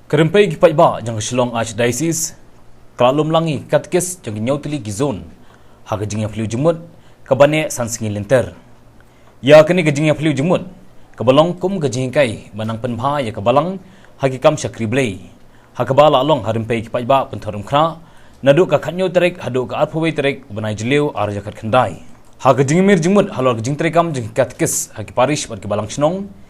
Rympei ki Paidbah jang Shillong Archdiocese Kalalum langi Katekist jang Tylli ki zone ha gajing yang fliu jemut kabane sansingin lenter ya kini gajing yang fliu jemut kabalong kum gajing kai manang penbha ya kabalang hakikam syakri blei ha kabala long Rympei ki Paidbah pentharum khra naduk ka khanyo terek haduk ka arphoi terek banai jliu ar jakat khandai ha gajing mir jemut halor gajing terekam jang Katekist ha ki parish bat ki balang snong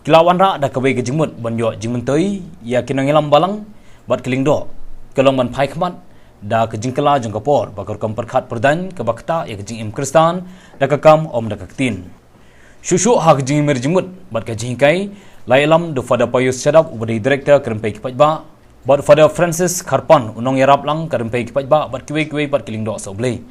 Kilawan ra dah kawai ke jemut banyo jingmentoi ya kinangilam balang bat kelingdo kelong ban phai khmat da ke jingkala jong kapor bakar kam perkhat perdan ke bakta ya ke jing im kristan da ka kam om da ka tin shushu ha ke jing mer jemut bat ka jingkai lailam do fada payus sedap ubadi director Rympei ki Paidbah bat fada Francis Kharpan unong yarap lang Rympei ki Paidbah bat kiwe bat kelingdo soblei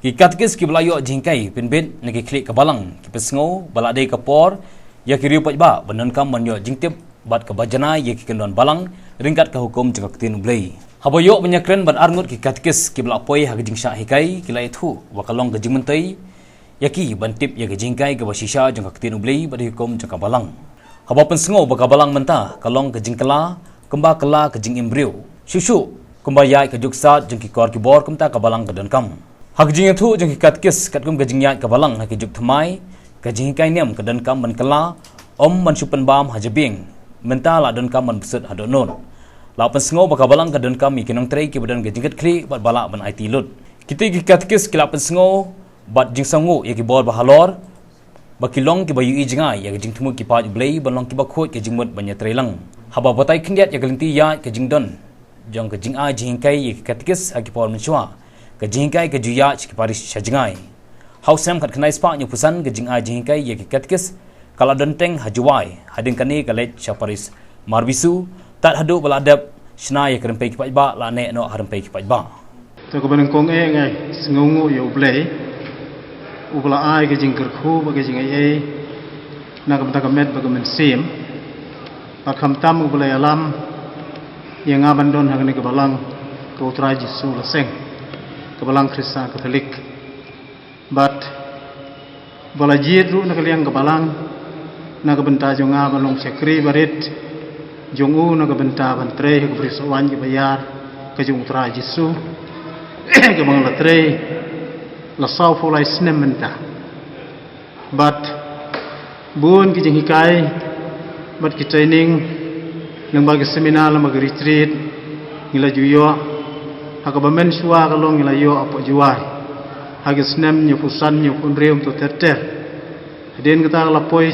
ki Katekist ki belayo jingkai pinbit ne ki klik ke balang ki pesngo balade kapor ya kiri Paidbah banan kam manyo jingtip bat ke bajana ya ki kendon balang ringkat ke hukum jengak tin ublei haboyo penyakren ban arngut ki Katekist ki belapoi ha jing sya hikai ki lai thu wakalong ke jingmentai ya ki bantip ya ke jingkai ke basisha jengak tin ublei bat hukum jengak balang habo pensengo baka balang mentah kalong ke jingkala kemba kala ke jing imbriu susu kemba yai ke juksa jeng ki kor ki bor kemta ke balang ke don kam ha jing thu jeng ki Katekist kat kum ke jing yai ke balang ha ki juk thmai kajing kai niam ke dan kam man kala om man supen bam hajabing mentala dan kam man besut hadonon la pensengo baka balang ke dan kam ikinong trei ki badan gajing kat kli bat bala ban IT lut kita ki Katekist ki la pensengo bat jing sangu ya ki bor bahalor bakilong ki bayu i jingai ya jing thumu ki pa blei balong ki bakhot ki jingmut banya treilang haba batai khindiat ya galinti ya ke jing don jong ke jing a jing kai ya ki Katekist ha ki por menchwa ke jing kai ke juya ki paris shajingai Hausam kat kenai spak nyu pusan ke jing a jing kai ye ki Katekist kala donteng hajuai hading kani kalet chaparis marbisu tat hadu baladap shna ye Rympei ki Paidbah la ne no Rympei ki Paidbah to ko ban kong e ngai sngungu yo blei ubla ai ke jing kerkhu ba ke jing ai na kam ta kamet ba kamen sim ba kham tam ubla alam ye nga bandon ha ke balang ko tra jisu la seng ke balang Kristen Katolik but bola jid ru nak liang kebalang nak benta jonga balong sekri barit jongu nak benta bantre ke berisawan ke bayar ke jong tra jisu ke bang latre la sau fulai snem menta but bun ki jing hikai but ki training nang bagi seminar la bagi retreat ngila juyo hakabamen suwa kalong ngila yo apo juai hagi snem nyu pusan nyu punreum to terter den kata lapoi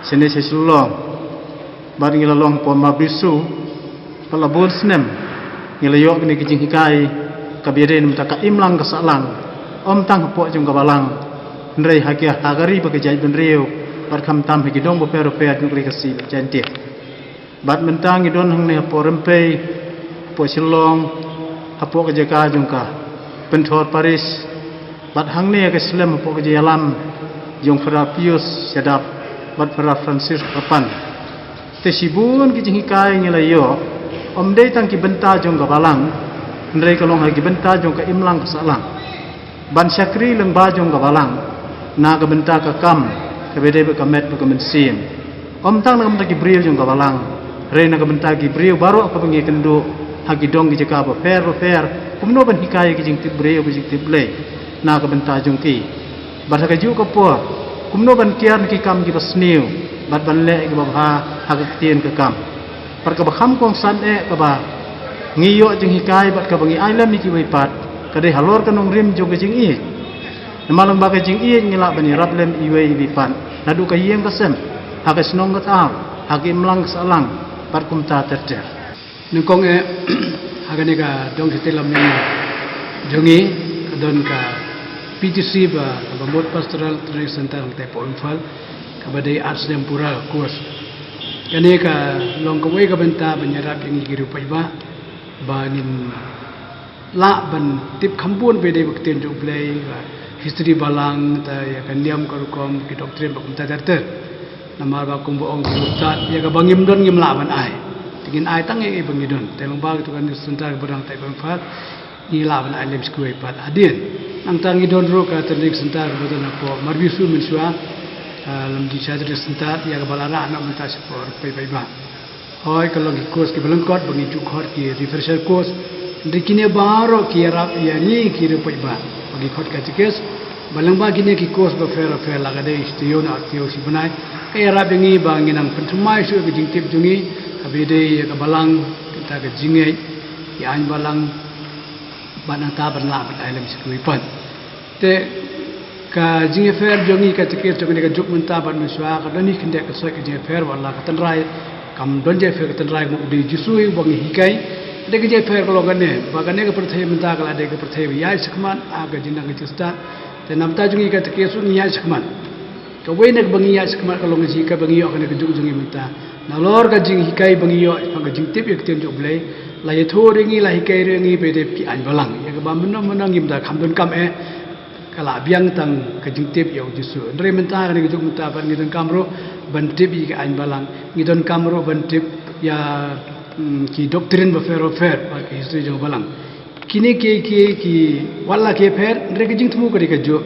sene sesulong bar ngila long pon mabisu palabon snem ngila yok ni kijing hikai kabire nem taka imlang kasalang om tang po jung kabalang ndrei hagi hagari bagajai benreu bar kham tam hagi dong bo pero pe ngri kasi jante bat mentang idon hang ne po Rympei po silong hapo ke jaka jungka penthor paris bat hang ne ke Islam po ke Jingialum jong Fra Pius sedap bat Fra Francis kapan te sibun ki jing kai ngelayo om dei tang ki benta jong ka balang ndrei kalong ha ki benta jong ka imlang ka salang ban syakri leng ba jong ka balang na ka benta ka kam ke bede be ka met be ka mensim om tang nam ta ki briel jong ka balang re na ka benta ki briel baro ka bengi kendo ha ki dong ki jaka ba fer kumno ban hikai ki jing ti briel ki jing ti blei na ka benta jongki bat ka ju ka po kumno ban kian ki kam ki basniu bat ban le ki babha ha ka tien ka kam par ka bakham kong san e ka ba ngiyo jing hikai bat ka bangi ailam ni ki wei pat ka de halor ka nong rim jong ka jing i namalang ba ka jing i ngila bani ratlem i wei bi pan nadu ka yeng ka sem ha ka snong ka ta ha ki mlang salang par kum ta terter ning kong e ha ka ni ka dong telam ni jongi don ka PTC ba Bambot Pastoral Training Center te po infal kabadai arts dan pura kurs kani ka long ka we ka benta banyarap yang giru Paidbah ba nin la ban tip khambun be de bakten jong play history balang ta ya kan niam ka rukom ki doctrine ba kum ta ter namar ba kum bo ong ta ya ka bangim don ngim la ban ai tingin ai tang e bangidon te long ba tu kan center barang te infal ni la ban ai lem skui pat adin ang tangi don ro ka terlik sentar bodan ako marbisu mensua lam di sadri sentar ya balara anak menta support Paidbah Hoi kalau ki course ki belengkot bagi cukot ki refresher course dikini baro ki arab yani ki Paidbah bagi khot Katekist balangba kini ki course ba fair laga de istiyo na tiyo si banai ke arab yangi bangin ang pentumai su ke jingtip jungi abide ka balang kita ke jingai ki an balang banata banla ban alam sikui pan te ka jingai fair jungi Katekist jungi ka juk menta ban muswa ka dani kinde ka so ke jingai fair wala ka tanrai kam don je fair tanrai mo de jisui bangi hikai de ke je fair kalau gane bagane ke perthai menta kala de ke perthai ya sikman aga jinang ke cista te namta jungi Katekist ni ya sikman ka wei nak bangi ya sikman kalau ngaji ka bangi yo kana ke juk jungi menta na lor ka jing hikai bangi yo pang jing tip ek ten job lei la ye tho ringi la hikai ringi pe de pi an balang ya ka ba menang ngim da kham don kam kala biang tang ke jing tip yo jisu ndre menta ka ke juk menta ban ngi don kamro ban tip i ka an balang ngi don kamro ban tip ya ki doktrin ba fair ba ki history jong balang kini ki wala ke fair ndre ke jing thumu ka ke jo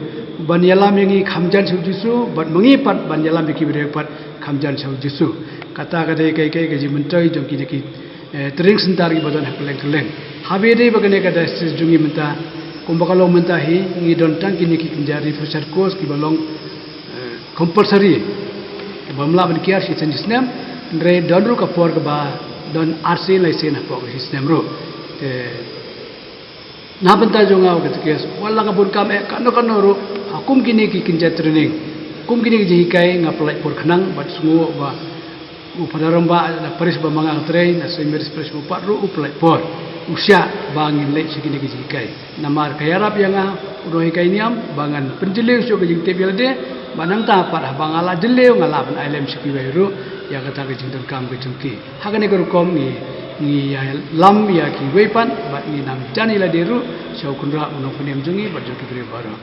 ban yalam yangi khamjan chu jisu ban mangi pat ban yalam ki bere pat khamjan chu jisu kata ka de kai ke ji mentai jong ki training center ki badan hapleng leng habe de bagane ka das jungi menta kumbakalo menta hi ngi don tang kini ki kinjari refresher course ki balong compulsory bamla ban kiar si sistem ndre don ru ka por ka ba don RC license po ka sistem ro te na banta jonga ka kes wala ka bun kam kano ro hukum kini ki kinja training kum kini ki kai ngaplai por khanang bat sungu ba upadaramba na paris ba mga train na semeris paris mo patro uplai por usia bangin lek segini ke jikai namar kayarap yang udohi kai niam bangan penjeleu so ke jingte biade banang ta par bangala jeleu ngala ban ailem siki wairu ya kata ke jington kam ke jungki hagane ko kom ni ya lam ya ki weipan bat ni nam jani la deru so kunra uno punem jungi bat joki baro